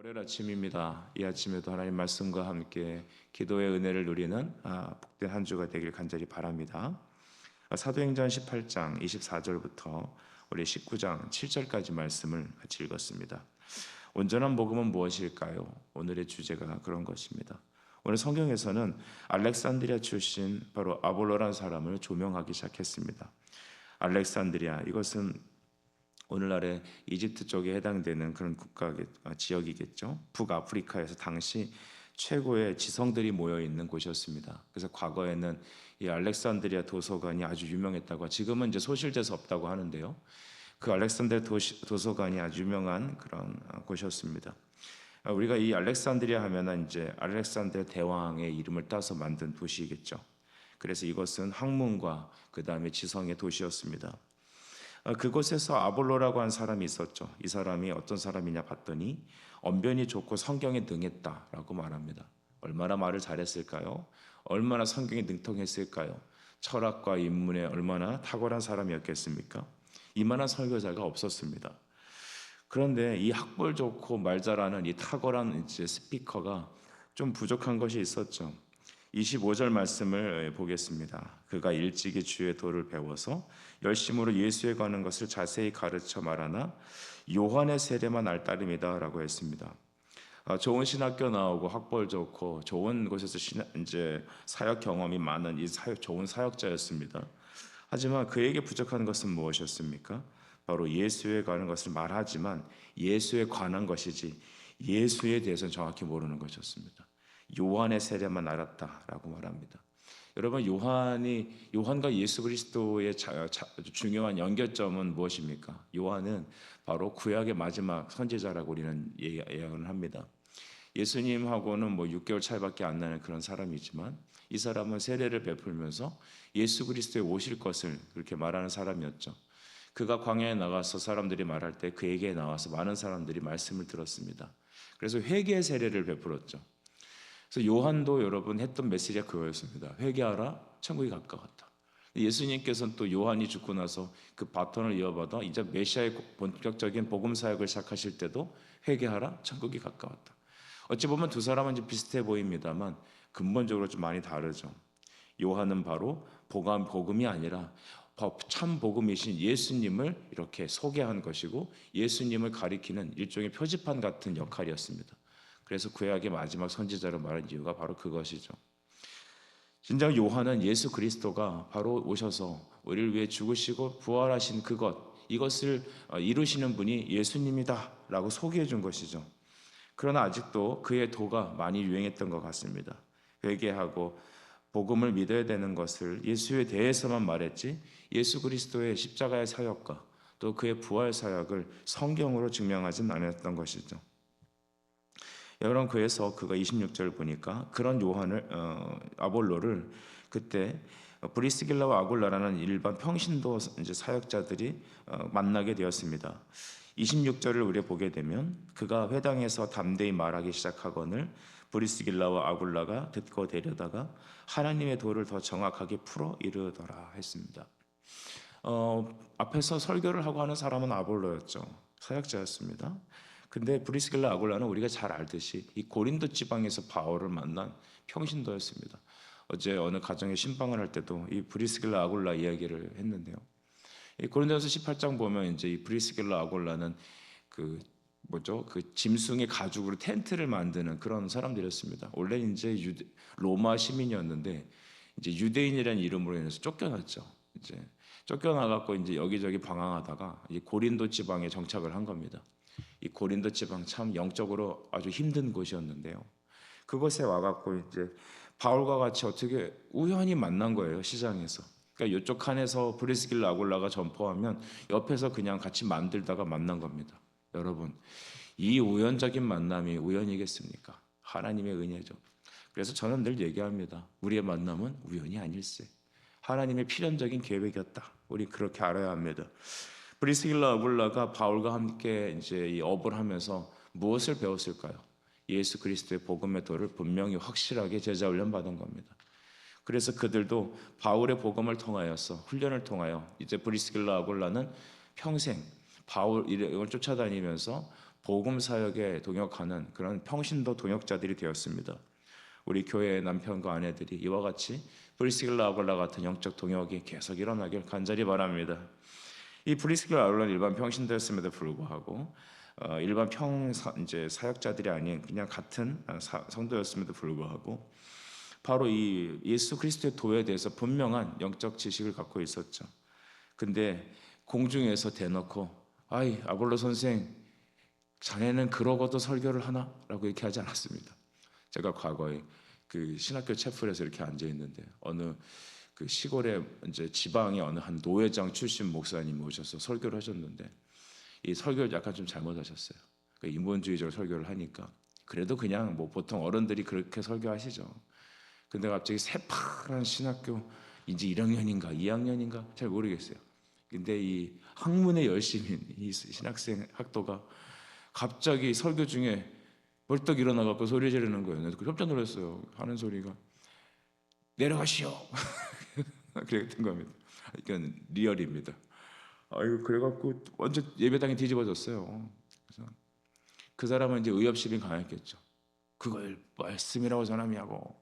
월요일 아침입니다. 이 아침에도 하나님 말씀과 함께 기도의 은혜를 누리는 복된 한 주가 되길 간절히 바랍니다. 사도행전 18장 24절부터 우리 19장 7절까지 말씀을 같이 읽었습니다. 온전한 복음은 무엇일까요? 오늘의 주제가 그런 것입니다. 오늘 성경에서는 알렉산드리아 출신 바로 아볼로라는 사람을 조명하기 시작했습니다. 알렉산드리아, 이것은 오늘날의 이집트 쪽에 해당되는 그런 지역이겠죠. 북아프리카에서 당시 최고의 지성들이 모여 있는 곳이었습니다. 그래서 과거에는 이 알렉산드리아 도서관이 아주 유명했다고, 지금은 이제 소실돼서 없다고 하는데요. 그 알렉산드리아 도서관이 아주 유명한 그런 곳이었습니다. 우리가 이 알렉산드리아 하면은 이제 알렉산드리아 대왕의 이름을 따서 만든 도시이겠죠. 그래서 이것은 학문과 그 다음에 지성의 도시였습니다. 그곳에서 아볼로라고 한 사람이 있었죠. 이 사람이 어떤 사람이냐 봤더니 언변이 좋고 성경에 능했다라고 말합니다. 얼마나 말을 잘했을까요? 얼마나 성경에 능통했을까요? 철학과 인문에 얼마나 탁월한 사람이었겠습니까? 이만한 설교자가 없었습니다. 그런데 이 학벌 좋고 말 잘하는 이 탁월한 이제 스피커가 좀 부족한 것이 있었죠. 25절 말씀을 보겠습니다. 그가 일찍이 주의 도를 배워서 열심으로 예수에 관한 것을 자세히 가르쳐 말하나 요한의 세례만 알따름이다 라고 했습니다. 좋은 신학교 나오고 학벌 좋고 좋은 곳에서 이제 사역 경험이 많은 이 좋은 사역자였습니다. 하지만 그에게 부족한 것은 무엇이었습니까? 바로 예수에 관한 것을 말하지만 예수에 관한 것이지 예수에 대해서는 정확히 모르는 것이었습니다. 요한의 세례만 알았다라고 말합니다. 여러분, 요한과 예수 그리스도의 중요한 연결점은 무엇입니까? 요한은 바로 구약의 마지막 선지자라고 우리는 예언을 합니다. 예수님하고는 6개월 차이밖에 안 나는 그런 사람이지만 이 사람은 세례를 베풀면서 예수 그리스도의 오실 것을 그렇게 말하는 사람이었죠. 그가 광야에 나가서 사람들이 말할 때 그에게 나와서 많은 사람들이 말씀을 들었습니다. 그래서 회개의 세례를 베풀었죠. 그래서 요한도 여러분 했던 메시지가 그거였습니다. 회개하라, 천국이 가까웠다. 예수님께서는 또 요한이 죽고 나서 그 바톤을 이어받아 이제 메시아의 본격적인 복음 사역을 시작하실 때도 회개하라, 천국이 가까웠다. 어찌 보면 두 사람은 좀 비슷해 보입니다만 근본적으로 좀 많이 다르죠. 요한은 바로 복음이 아니라 참 복음이신 예수님을 이렇게 소개한 것이고 예수님을 가리키는 일종의 표지판 같은 역할이었습니다. 그래서 구약의 마지막 선지자로 말한 이유가 바로 그것이죠. 진정 요한은 예수 그리스도가 바로 오셔서 우리를 위해 죽으시고 부활하신 이것을 이루시는 분이 예수님이다 라고 소개해 준 것이죠. 그러나 아직도 그의 도가 많이 유행했던 것 같습니다. 회개하고 복음을 믿어야 되는 것을 예수에 대해서만 말했지 예수 그리스도의 십자가의 사역과 또 그의 부활 사역을 성경으로 증명하진 않았던 것이죠. 여러분, 그래서 그가 26절 보니까 그런 요한을 아볼로를 그때 브리스길라와 아굴라라는 일반 평신도 이제 사역자들이 만나게 되었습니다. 26절을 우리 보게 되면 그가 회당에서 담대히 말하기 시작하거늘 브리스길라와 아굴라가 듣고 데려다가 하나님의 도를 더 정확하게 풀어 이르더라 했습니다. 앞에서 설교를 하고 하는 사람은 아볼로였죠. 사역자였습니다. 근데 브리스길라 아굴라는 우리가 잘 알듯이 이 고린도 지방에서 바울을 만난 평신도였습니다. 어제 어느 가정에 신방을 할 때도 이 브리스길라 아굴라 이야기를 했는데요. 이 고린도전서 18장 보면 이제 이 브리스길라 아굴라는 그 짐승의 가죽으로 텐트를 만드는 그런 사람들이었습니다. 원래 이제 로마 시민이었는데 이제 유대인이라는 이름으로 인해서 쫓겨났죠. 이제 쫓겨나갖고 이제 여기저기 방황하다가 이 고린도 지방에 정착을 한 겁니다. 이 고린도 지방 참 영적으로 아주 힘든 곳이었는데요. 그곳에 와갖고 이제 바울과 같이 어떻게 우연히 만난 거예요, 시장에서. 그러니까 이쪽 칸에서 브리스길라 아굴라가 전포하면 옆에서 그냥 같이 만들다가 만난 겁니다. 여러분, 이 우연적인 만남이 우연이겠습니까? 하나님의 은혜죠. 그래서 저는 늘 얘기합니다. 우리의 만남은 우연이 아닐세. 하나님의 필연적인 계획이었다. 우리 그렇게 알아야 합니다. 브리스길라 아굴라가 바울과 함께 이제 이 업을 하면서 무엇을 배웠을까요? 예수 그리스도의 복음의 도를 분명히 확실하게 제자 훈련 받은 겁니다. 그래서 그들도 바울의 복음을 통하여서 훈련을 통하여 이제 브리스길라 아굴라는 평생 바울 이걸 쫓아다니면서 복음 사역에 동역하는 그런 평신도 동역자들이 되었습니다. 우리 교회의 남편과 아내들이 이와 같이 브리스길라 아굴라 같은 영적 동역이 계속 일어나길 간절히 바랍니다. 이 브리스길라 아굴라는 일반 평신도였음에도 불구하고 일반 이제 사역자들이 아닌 그냥 같은 성도였음에도 불구하고 바로 이 예수 그리스도의 도에 대해서 분명한 영적 지식을 갖고 있었죠. 근데 공중에서 대놓고 아이 아볼로 선생 자네는 그러고도 설교를 하나? 라고 이렇게 하지 않았습니다. 제가 과거에 그 신학교 채플에서 이렇게 앉아 있는데 어느 그 시골에 이제 지방의 어느 한 노회장 출신 목사님이 오셔서 설교를 하셨는데 이 설교를 약간 좀 잘못하셨어요. 그 인본주의적으로 설교를 하니까 그래도 그냥 뭐 보통 어른들이 그렇게 설교하시죠. 근데 갑자기 새파란 신학교 이제 1학년인가 2학년인가 잘 모르겠어요. 근데 이 학문에 열심인 이 신학생 학도가 갑자기 설교 중에 벌떡 일어나갖고 소리 지르는 거예요. 그래서 깜짝 놀랐어요. 하는 소리가 내려가시오. 그랬던 겁니다. 이건 리얼입니다. 아이고 그래갖고 완전 예배당이 뒤집어졌어요. 그래서 그 사람은 이제 의협심이 강했겠죠. 그걸 말씀이라고 전함이하고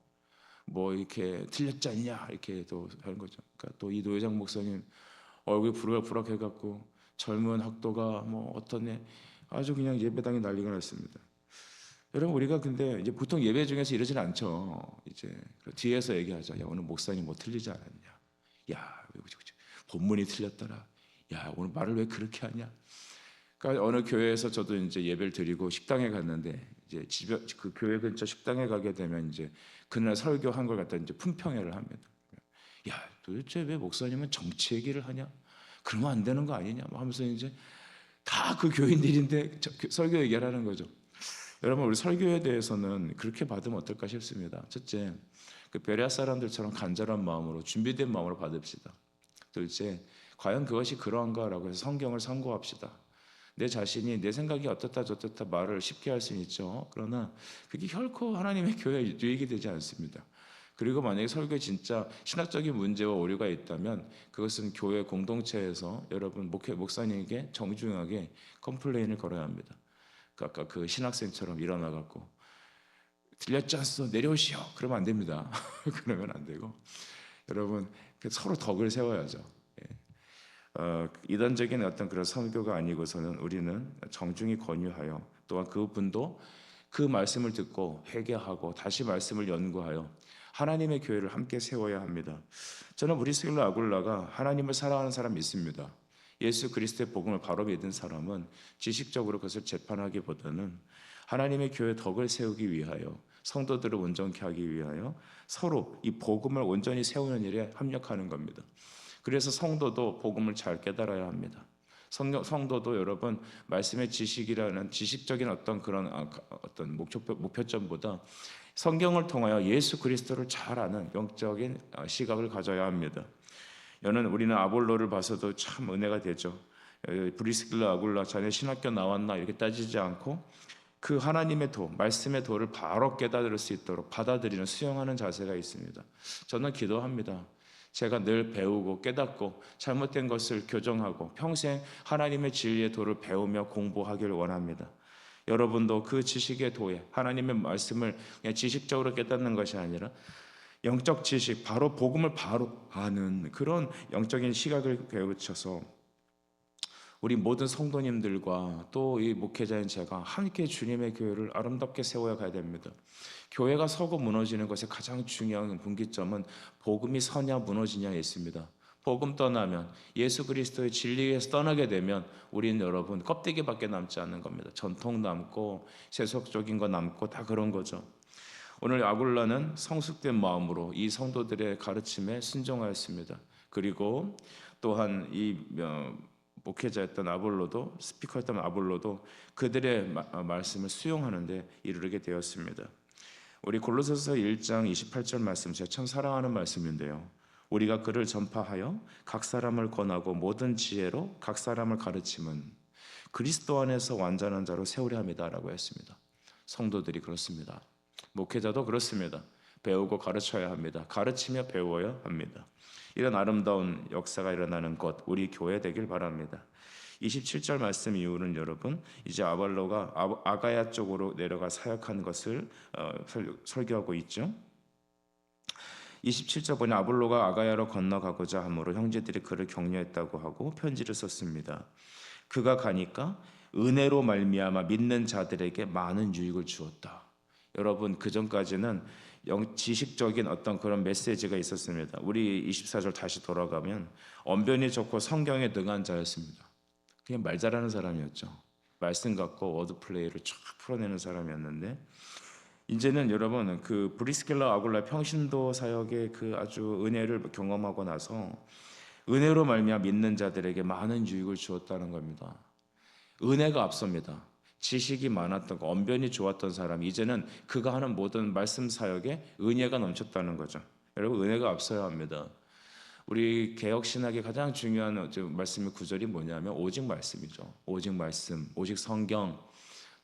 뭐 이렇게 틀렸지 않냐 이렇게 또 하는 거죠. 그러니까 또 이 노회장 목사님 얼굴이 부럭부럭 해갖고 젊은 학도가 뭐 어떤 애 아주 그냥 예배당이 난리가 났습니다. 여러분 우리가 근데 이제 보통 예배 중에서 이러진 않죠. 이제 뒤에서 얘기하자. 야 오늘 목사님 뭐 틀리지 않았냐? 야 본문이 틀렸더라. 야 오늘 말을 왜 그렇게 하냐? 그러니까 어느 교회에서 저도 이제 예배를 드리고 식당에 갔는데 이제 집에 그 교회 근처 식당에 가게 되면 이제 그날 설교한 걸 갖다 이제 품평회를 합니다. 야 도대체 왜 목사님은 정치 얘기를 하냐? 그러면 안 되는 거 아니냐? 뭐 하면서 이제 다 그 교인들인데 설교 얘기를 하는 거죠. 여러분 우리 설교에 대해서는 그렇게 받으면 어떨까 싶습니다. 첫째, 그 베레아 사람들처럼 간절한 마음으로 준비된 마음으로 받읍시다. 둘째, 과연 그것이 그러한가라고 해서 성경을 참고합시다. 내 자신이 내 생각이 어떻다 저떻다 말을 쉽게 할 수는 있죠. 그러나 그게 결코 하나님의 교회에 유익이 되지 않습니다. 그리고 만약에 설교에 진짜 신학적인 문제와 오류가 있다면 그것은 교회 공동체에서 여러분 목사님에게 정중하게 컴플레인을 걸어야 합니다. 아까 그 신학생처럼 일어나갖고 들렸지 않소 내려오시오 그러면 안 됩니다. 그러면 안 되고 여러분 서로 덕을 세워야죠. 이단적인 어떤 그런 선교가 아니고서는 우리는 정중히 권유하여 또한 그분도 그 말씀을 듣고 회개하고 다시 말씀을 연구하여 하나님의 교회를 함께 세워야 합니다. 저는 브리스길라 아굴라가 하나님을 사랑하는 사람 믿습니다. 예수 그리스도의 복음을 바로 믿은 사람은 지식적으로 그것을 재판하기보다는 하나님의 교회 덕을 세우기 위하여 성도들을 온전케 하기 위하여 서로 이 복음을 온전히 세우는 일에 합력하는 겁니다. 그래서 성도도 복음을 잘 깨달아야 합니다. 성도도 여러분 말씀의 지식이라는 지식적인 어떤 그런 어떤 목표점보다 성경을 통하여 예수 그리스도를 잘 아는 영적인 시각을 가져야 합니다. 우리는 아볼로를 봐서도 참 은혜가 되죠. 브리스길라 아굴라 자네 신학교 나왔나 이렇게 따지지 않고 그 하나님의 도, 말씀의 도를 바로 깨달을 수 있도록 받아들이는 수용하는 자세가 있습니다. 저는 기도합니다. 제가 늘 배우고 깨닫고 잘못된 것을 교정하고 평생 하나님의 진리의 도를 배우며 공부하기를 원합니다. 여러분도 그 지식의 도에 하나님의 말씀을 그냥 지식적으로 깨닫는 것이 아니라 영적 지식, 바로 복음을 바로 아는 그런 영적인 시각을 배우쳐서 우리 모든 성도님들과 또 이 목회자인 제가 함께 주님의 교회를 아름답게 세워야 가야 됩니다. 교회가 서고 무너지는 것의 가장 중요한 분기점은 복음이 서냐 무너지냐에 있습니다. 복음 떠나면 예수 그리스도의 진리에서 떠나게 되면 우리는 여러분 껍데기밖에 남지 않는 겁니다. 전통 남고 세속적인 거 남고 다 그런 거죠. 오늘 아굴라는 성숙된 마음으로 이 성도들의 가르침에 순종하였습니다. 그리고 또한 이 목회자였던 아볼로도 스피커였던 아볼로도 그들의 말씀을 수용하는데 이르게 되었습니다. 우리 골로새서 1장 28절 말씀 제가 참 사랑하는 말씀인데요. 우리가 그를 전파하여 각 사람을 권하고 모든 지혜로 각 사람을 가르침은 그리스도 안에서 완전한 자로 세우려 함이다라고 했습니다. 성도들이 그렇습니다. 목회자도 그렇습니다. 배우고 가르쳐야 합니다. 가르치며 배워야 합니다. 이런 아름다운 역사가 일어나는 곳 우리 교회 되길 바랍니다. 27절 말씀 이후는 여러분 이제 아볼로가 아가야 쪽으로 내려가 사역한 것을 설교하고 있죠. 27절 보니 아볼로가 아가야로 건너가고자 하므로 형제들이 그를 격려했다고 하고 편지를 썼습니다. 그가 가니까 은혜로 말미암아 믿는 자들에게 많은 유익을 주었다. 여러분 그 전까지는 지식적인 어떤 그런 메시지가 있었습니다. 우리 24절 다시 돌아가면 언변이 좋고 성경에 능한 자였습니다. 그냥 말 잘하는 사람이었죠. 말씀 갖고 워드플레이를 쫙 풀어내는 사람이었는데 이제는 여러분 그 브리스길라 아굴라 평신도 사역의 그 아주 은혜를 경험하고 나서 은혜로 말미암아 믿는 자들에게 많은 유익을 주었다는 겁니다. 은혜가 앞섭니다. 지식이 많았던 거, 언변이 좋았던 사람 이제는 그가 하는 모든 말씀 사역에 은혜가 넘쳤다는 거죠. 여러분 은혜가 앞서야 합니다. 우리 개혁 신학의 가장 중요한 말씀의 구절이 뭐냐면 오직 말씀이죠. 오직 말씀, 오직 성경,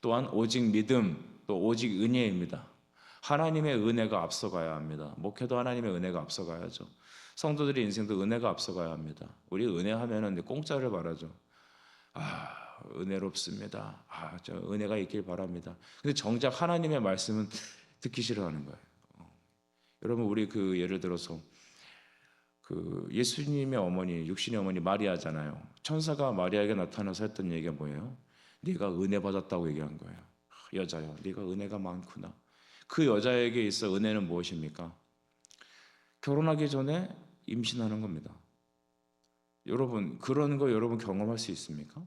또한 오직 믿음, 또 오직 은혜입니다. 하나님의 은혜가 앞서가야 합니다. 목회도 하나님의 은혜가 앞서가야죠. 성도들의 인생도 은혜가 앞서가야 합니다. 우리 은혜하면은 공짜를 바라죠. 은혜롭습니다. 저 은혜가 있길 바랍니다. 근데 정작 하나님의 말씀은 듣기 싫어하는 거예요. 여러분 우리 그 예를 들어서 그 예수님의 어머니, 육신의 어머니 마리아잖아요. 천사가 마리아에게 나타나서 했던 얘기가 뭐예요? 네가 은혜 받았다고 얘기한 거예요. 여자야, 네가 은혜가 많구나. 그 여자에게 있어 은혜는 무엇입니까? 결혼하기 전에 임신하는 겁니다. 여러분 그런 거 여러분 경험할 수 있습니까?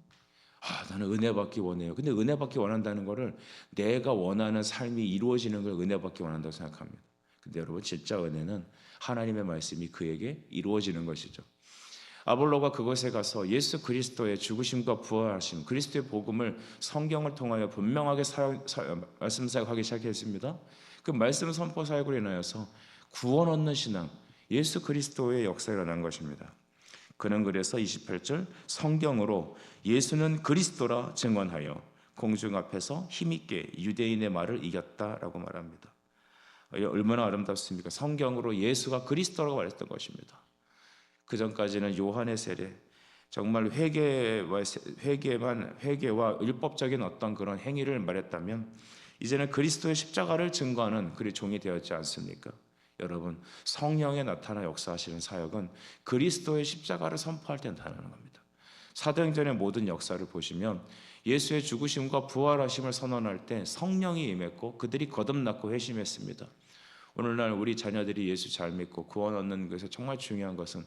나는 은혜 받기 원해요. 근데 은혜 받기 원한다는 거를 내가 원하는 삶이 이루어지는 걸 은혜 받기 원한다고 생각합니다. 근데 여러분 진짜 은혜는 하나님의 말씀이 그에게 이루어지는 것이죠. 아볼로가 그곳에 가서 예수 그리스도의 죽으심과 부활하심, 그리스도의 복음을 성경을 통하여 분명하게 말씀 사역하기 시작했습니다. 그 말씀 선포 사역으로 인하여서 구원 얻는 신앙, 예수 그리스도의 역사가 일어난 것입니다. 그는 그래서 28절 성경으로 예수는 그리스도라 증언하여 공중 앞에서 힘있게 유대인의 말을 이겼다라고 말합니다. 얼마나 아름답습니까? 성경으로 예수가 그리스도라고 말했던 것입니다. 그 전까지는 요한의 세례, 정말 회개와 율법적인 어떤 그런 행위를 말했다면 이제는 그리스도의 십자가를 증거하는 그리 종이 되었지 않습니까? 여러분 성령에 나타나 역사하시는 사역은 그리스도의 십자가를 선포할 때 나타나는 겁니다. 사도행전의 모든 역사를 보시면 예수의 죽으심과 부활하심을 선언할 때 성령이 임했고 그들이 거듭났고 회심했습니다. 오늘날 우리 자녀들이 예수 잘 믿고 구원 얻는 것에서 정말 중요한 것은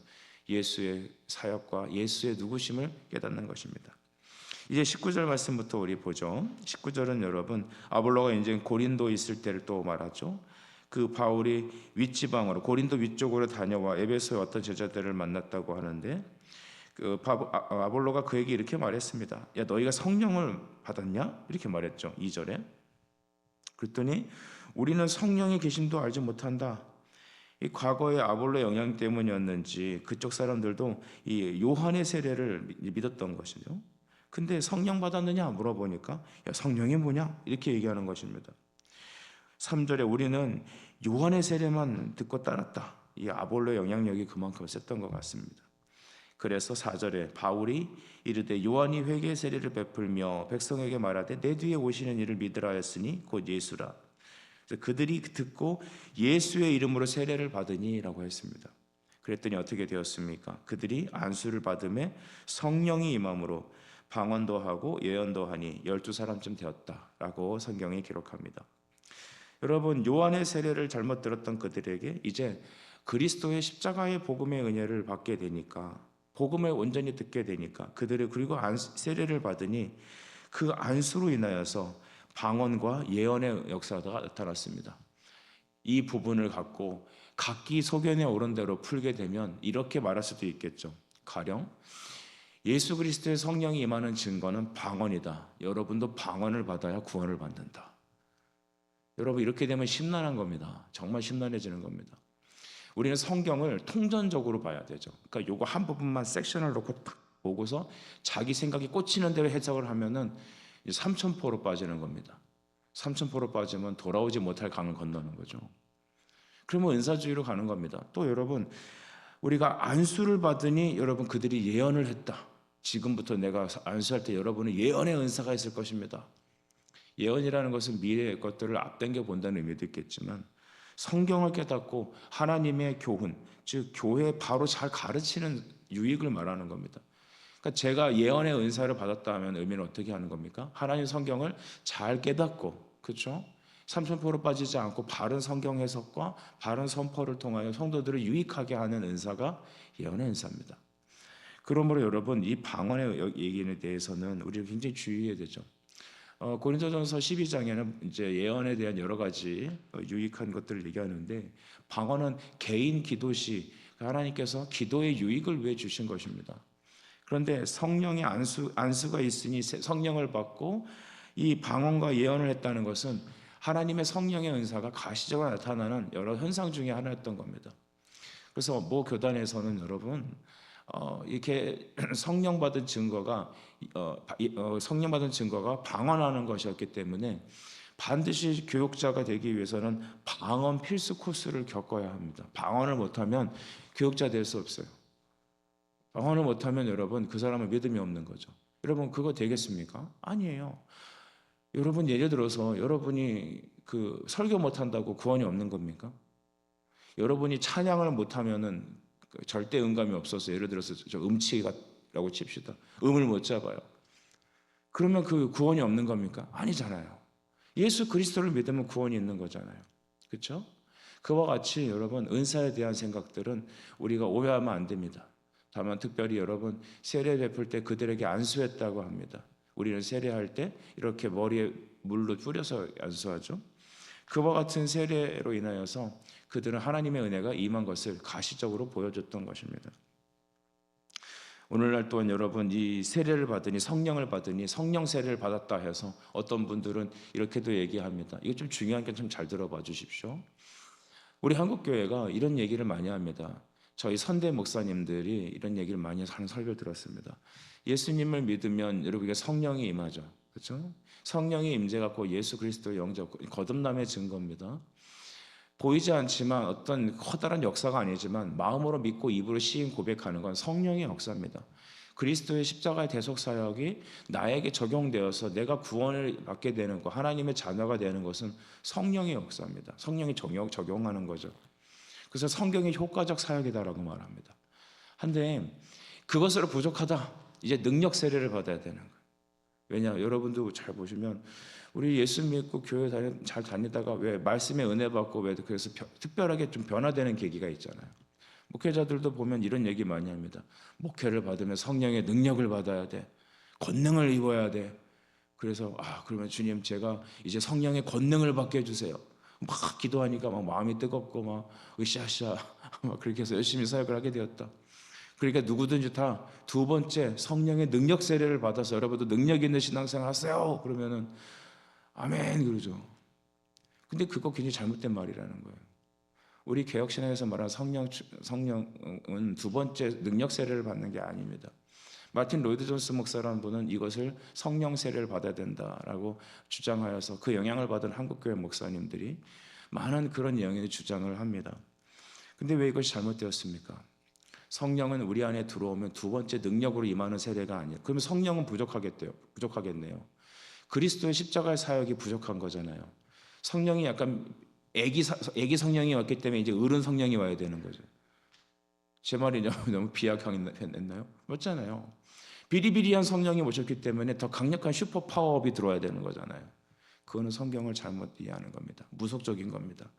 예수의 사역과 예수의 누구심을 깨닫는 것입니다. 이제 19절 말씀부터 우리 보죠. 19절은 여러분 아볼로가 이제 고린도에 있을 때를 또 말하죠. 그 바울이 윗지방으로 고린도 위쪽으로 다녀와 에베소의 어떤 제자들을 만났다고 하는데 아볼로가 그에게 이렇게 말했습니다. 야 너희가 성령을 받았냐? 이렇게 말했죠. 2절에. 그랬더니 우리는 성령의 계심도 알지 못한다. 이 과거의 아볼로의 영향 때문이었는지 그쪽 사람들도 이 요한의 세례를 믿었던 것이죠. 근데 성령 받았느냐 물어보니까 야 성령이 뭐냐? 이렇게 얘기하는 것입니다. 3절에 우리는 요한의 세례만 듣고 따랐다. 이 아볼로의 영향력이 그만큼 셌던 것 같습니다. 그래서 4절에 바울이 이르되 요한이 회개의 세례를 베풀며 백성에게 말하되 내 뒤에 오시는 이를 믿으라 했으니 곧 예수라. 그들이 듣고 예수의 이름으로 세례를 받으니라고 했습니다. 그랬더니 어떻게 되었습니까? 그들이 안수를 받음에 성령이 임함으로 방언도 하고 예언도 하니 12사람쯤 되었다라고 성경이 기록합니다. 여러분 요한의 세례를 잘못 들었던 그들에게 이제 그리스도의 십자가의 복음의 은혜를 받게 되니까 복음을 온전히 듣게 되니까 그들이 그리고 세례를 받으니 그 안수로 인하여서 방언과 예언의 역사가 나타났습니다. 이 부분을 갖고 각기 소견에 오른 대로 풀게 되면 이렇게 말할 수도 있겠죠. 가령 예수 그리스도의 성령이 임하는 증거는 방언이다. 여러분도 방언을 받아야 구원을 받는다. 여러분 이렇게 되면 심란한 겁니다. 정말 심란해지는 겁니다. 우리는 성경을 통전적으로 봐야 되죠. 그러니까 요거 한 부분만 섹션을 놓고 딱 보고서 자기 생각이 꽂히는 대로 해석을 하면은 삼천포로 빠지는 겁니다. 삼천포로 빠지면 돌아오지 못할 강을 건너는 거죠. 그러면 은사주의로 가는 겁니다. 또 여러분 우리가 안수를 받으니 여러분 그들이 예언을 했다. 지금부터 내가 안수할 때 여러분은 예언의 은사가 있을 것입니다. 예언이라는 것은 미래의 것들을 앞당겨 본다는 의미도 있겠지만 성경을 깨닫고 하나님의 교훈, 즉 교회에 바로 잘 가르치는 유익을 말하는 겁니다. 그러니까 제가 예언의 은사를 받았다 하면 의미는 어떻게 하는 겁니까? 하나님 성경을 잘 깨닫고, 그렇죠? 삼천포로 빠지지 않고 바른 성경 해석과 바른 선포를 통하여 성도들을 유익하게 하는 은사가 예언의 은사입니다. 그러므로 여러분, 이 방언의 얘기에 대해서는 우리가 굉장히 주의해야 되죠. 고린도전서 12장에는 이제 예언에 대한 여러 가지 유익한 것들을 얘기하는데, 방언은 개인 기도 시 하나님께서 기도의 유익을 위해 주신 것입니다. 그런데 성령의 안수가 있으니 성령을 받고 이 방언과 예언을 했다는 것은 하나님의 성령의 은사가 가시적으로 나타나는 여러 현상 중에 하나였던 겁니다. 그래서 모 교단에서는 여러분, 이렇게 성령 받은 증거가 방언하는 것이었기 때문에 반드시 교육자가 되기 위해서는 방언 필수 코스를 겪어야 합니다. 방언을 못하면 교육자 될 수 없어요. 방언을 못하면 여러분, 그 사람은 믿음이 없는 거죠. 여러분, 그거 되겠습니까? 아니에요. 여러분, 예를 들어서 여러분이 그 설교 못한다고 구원이 없는 겁니까? 여러분이 찬양을 못하면은 절대 음감이 없어서, 예를 들어서 저 음치라고 칩시다. 음을 못 잡아요. 그러면 그 구원이 없는 겁니까? 아니잖아요. 예수 그리스도를 믿으면 구원이 있는 거잖아요. 그렇죠? 그와 같이 여러분, 은사에 대한 생각들은 우리가 오해하면 안 됩니다. 다만 특별히 여러분, 세례 베풀 때 그들에게 안수했다고 합니다. 우리는 세례할 때 이렇게 머리에 물로 뿌려서 안수하죠. 그와 같은 세례로 인하여서 그들은 하나님의 은혜가 임한 것을 가시적으로 보여줬던 것입니다. 오늘날 또한 여러분, 이 세례를 받으니, 성령을 받으니, 성령 세례를 받았다 해서 어떤 분들은 이렇게도 얘기합니다. 이거 좀 중요한 게 좀 잘 들어봐 주십시오. 우리 한국교회가 이런 얘기를 많이 합니다. 저희 선대 목사님들이 이런 얘기를 많이 하는 설교를 들었습니다. 예수님을 믿으면 여러분에게 성령이 임하죠. 그렇죠? 성령이 임재갖고 예수 그리스도의 영접, 거듭남의 증거입니다. 보이지 않지만 어떤 커다란 역사가 아니지만 마음으로 믿고 입으로 시인 고백하는 건 성령의 역사입니다. 그리스도의 십자가의 대속 사역이 나에게 적용되어서 내가 구원을 받게 되는 것, 하나님의 자녀가 되는 것은 성령의 역사입니다. 성령이 적용하는 거죠. 그래서 성경이 효과적 사역이다라고 말합니다. 한데 그것으로 부족하다. 이제 능력 세례를 받아야 되는 거예요. 왜냐? 여러분도 잘 보시면 우리 예수 믿고 교회 잘 다니다가 왜 말씀의 은혜 받고 왜 그래서 특별하게 좀 변화되는 계기가 있잖아요. 목회자들도 보면 이런 얘기 많이 합니다. 목회를 받으면 성령의 능력을 받아야 돼. 권능을 입어야 돼. 그래서 그러면 주님, 제가 이제 성령의 권능을 받게 해주세요. 막 기도하니까 막 마음이 뜨겁고 막 으쌰으쌰 막 그렇게 해서 열심히 사역을 하게 되었다. 그러니까 누구든지 다 두 번째 성령의 능력 세례를 받아서 여러분도 능력 있는 신앙생활 하세요. 그러면은 아멘 그러죠. 근데 그거 굉장히 잘못된 말이라는 거예요. 우리 개혁신앙에서 말하는 성령은 두 번째 능력 세례를 받는 게 아닙니다. 마틴 로이드 존스 목사라는 분은 이것을 성령 세례를 받아야 된다라고 주장하여서 그 영향을 받은 한국교회 목사님들이 많은 그런 영향의 주장을 합니다. 근데 왜 이것이 잘못되었습니까? 성령은 우리 안에 들어오면 두 번째 능력으로 임하는 세례가 아니에요. 그러면 성령은 부족하겠네요. 그리스도의 십자가의 사역이 부족한 거잖아요. 성령이 약간 애기 성령이 왔기 때문에 이제 어른 성령이 와야 되는 거죠. 제 말이 너무 비약했나요? 맞잖아요. 비리비리한 성령이 오셨기 때문에 더 강력한 슈퍼 파워업이 들어와야 되는 거잖아요. 그거는 성경을 잘못 이해하는 겁니다. 무속적인 겁니다.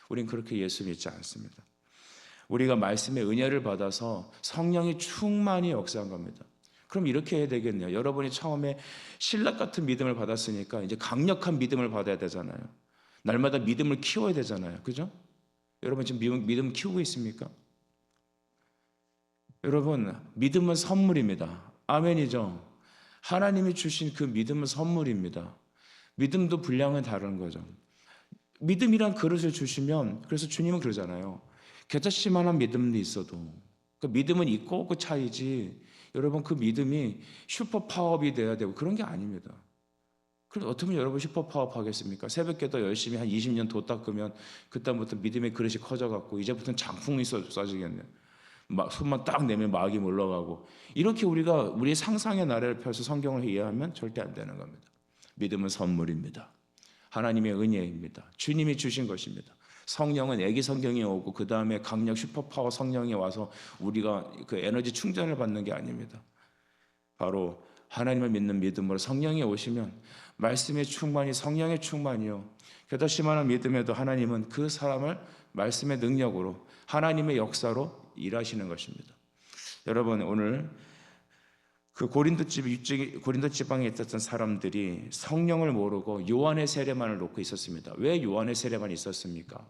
우린 그렇게 예수 믿지 않습니다. 우리가 말씀의 은혜를 받아서 성령이 충만히 역사한 겁니다. 그럼 이렇게 해야 되겠네요. 여러분이 처음에 신락 같은 믿음을 받았으니까 이제 강력한 믿음을 받아야 되잖아요. 날마다 믿음을 키워야 되잖아요. 그죠? 여러분 지금 믿음 키우고 있습니까? 여러분, 믿음은 선물입니다. 아멘이죠? 하나님이 주신 그 믿음은 선물입니다. 믿음도 분량은 다른 거죠. 믿음이란 그릇을 주시면, 그래서 주님은 그러잖아요. 겨자씨만한 믿음도 있어도 그 믿음은 있고 그 차이지. 여러분, 그 믿음이 슈퍼 파워업이 돼야 되고 그런 게 아닙니다. 그럼 어떻게 여러분 슈퍼 파워업 하겠습니까? 새벽기도 열심히 한 20년 도 닦으면 그다음부터 믿음의 그릇이 커져갖고 이제부터는 장풍이 쏴지겠네요. 손만 딱 내면 마귀 물러가고, 이렇게 우리가 우리의 상상의 나래를 펴서 성경을 이해하면 절대 안 되는 겁니다. 믿음은 선물입니다. 하나님의 은혜입니다. 주님이 주신 것입니다. 성령은 애기 성경이 오고 그 다음에 강력 슈퍼파워 성령이 와서 우리가 그 에너지 충전을 받는 게 아닙니다. 바로 하나님을 믿는 믿음으로 성령이 오시면 말씀의 충만이, 성령의 충만이요, 결단심하는 믿음에도 하나님은 그 사람을 말씀의 능력으로, 하나님의 역사로 일하시는 것입니다. 여러분, 오늘 그 고린도 지방에 있었던 사람들이 성령을 모르고 요한의 세례만을 놓고 있었습니다. 왜 요한의 세례만 있었습니까?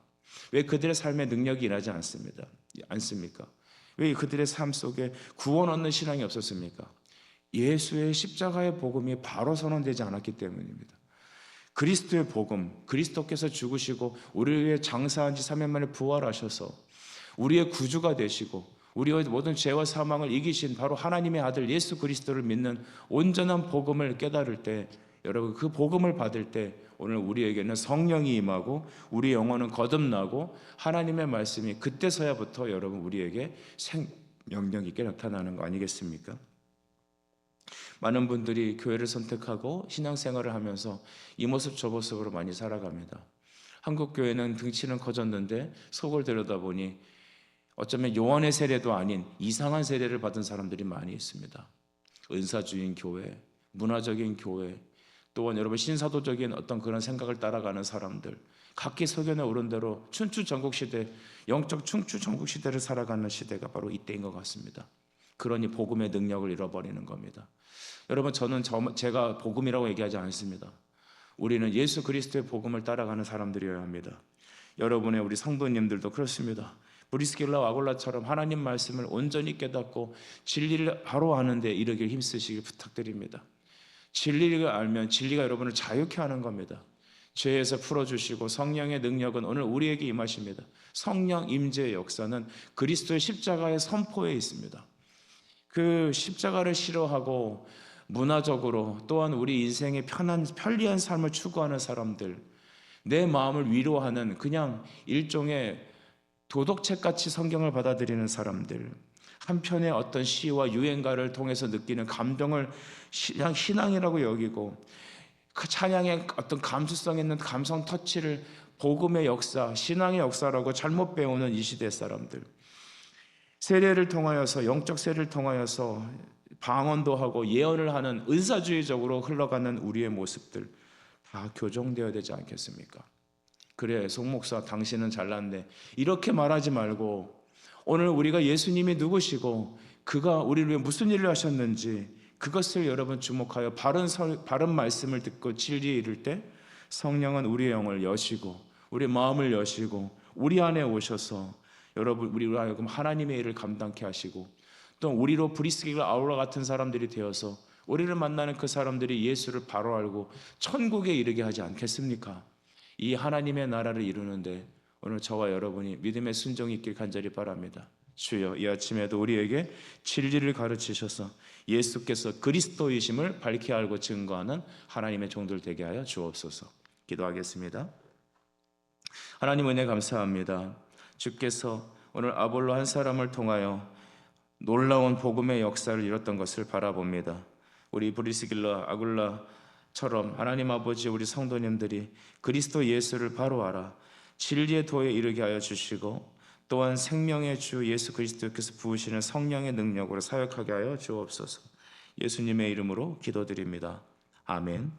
왜 그들의 삶에 능력이 일하지 않습니까? 왜 그들의 삶 속에 구원 얻는 신앙이 없었습니까? 예수의 십자가의 복음이 바로 선언되지 않았기 때문입니다. 그리스도의 복음, 그리스도께서 죽으시고 우리를 위해 장사한 지 3일 만에 부활하셔서 우리의 구주가 되시고 우리의 모든 죄와 사망을 이기신 바로 하나님의 아들 예수 그리스도를 믿는 온전한 복음을 깨달을 때, 여러분, 그 복음을 받을 때 오늘 우리에게는 성령이 임하고 우리의 영혼은 거듭나고 하나님의 말씀이 그때서야부터 여러분 우리에게 생명력 있게 나타나는 거 아니겠습니까? 많은 분들이 교회를 선택하고 신앙생활을 하면서 이 모습 저 모습으로 많이 살아갑니다. 한국 교회는 등치는 커졌는데 속을 들여다보니 어쩌면 요한의 세례도 아닌 이상한 세례를 받은 사람들이 많이 있습니다. 은사주의인 교회, 문화적인 교회, 또한 여러분 신사도적인 어떤 그런 생각을 따라가는 사람들, 각기 소견에 오른 대로 춘추 전국시대, 영적 춘추 전국시대를 살아가는 시대가 바로 이때인 것 같습니다. 그러니 복음의 능력을 잃어버리는 겁니다. 여러분, 저는 제가 복음이라고 얘기하지 않습니다. 우리는 예수 그리스도의 복음을 따라가는 사람들이어야 합니다. 여러분의 우리 성도님들도 그렇습니다. 브리스길라와 아굴라처럼 하나님 말씀을 온전히 깨닫고 진리를 바로 아는 데 이르길 힘쓰시길 부탁드립니다. 진리를 알면 진리가 여러분을 자유케 하는 겁니다. 죄에서 풀어주시고 성령의 능력은 오늘 우리에게 임하십니다. 성령 임재의 역사는 그리스도의 십자가의 선포에 있습니다. 그 십자가를 싫어하고 문화적으로 또한 우리 인생의 편리한 삶을 추구하는 사람들, 내 마음을 위로하는 그냥 일종의 도덕책같이 성경을 받아들이는 사람들, 한편의 어떤 시와 유행가를 통해서 느끼는 감동을 신앙이라고 여기고 그 찬양의 어떤 감수성 있는 감성 터치를 복음의 역사, 신앙의 역사라고 잘못 배우는 이 시대 사람들, 세례를 통하여서, 영적 세례를 통하여서 방언도 하고 예언을 하는 은사주의적으로 흘러가는 우리의 모습들 다 교정되어야 되지 않겠습니까? 그래, 송 목사 당신은 잘났네, 이렇게 말하지 말고 오늘 우리가 예수님이 누구시고 그가 우리를 위해 무슨 일을 하셨는지 그것을 여러분 주목하여 바른 말씀을 듣고 진리에 이를 때 성령은 우리의 영을 여시고 우리 마음을 여시고 우리 안에 오셔서 여러분 우리로 하여금 하나님의 일을 감당케 하시고 또 우리로 브리스길라 아울러 같은 사람들이 되어서 우리를 만나는 그 사람들이 예수를 바로 알고 천국에 이르게 하지 않겠습니까? 이 하나님의 나라를 이루는데 오늘 저와 여러분이 믿음의 순종이 있길 간절히 바랍니다. 주여, 이 아침에도 우리에게 진리를 가르치셔서 예수께서 그리스도이심을 밝히 알고 증거하는 하나님의 종들 되게 하여 주옵소서. 기도하겠습니다. 하나님 은혜 감사합니다. 주께서 오늘 아볼로 한 사람을 통하여 놀라운 복음의 역사를 이뤘던 것을 바라봅니다. 우리 브리스길라 아굴라처럼 하나님 아버지 우리 성도님들이 그리스도 예수를 바로 알아 진리의 도에 이르게 하여 주시고 또한 생명의 주 예수 그리스도께서 부으시는 성령의 능력으로 사역하게 하여 주옵소서. 예수님의 이름으로 기도드립니다. 아멘.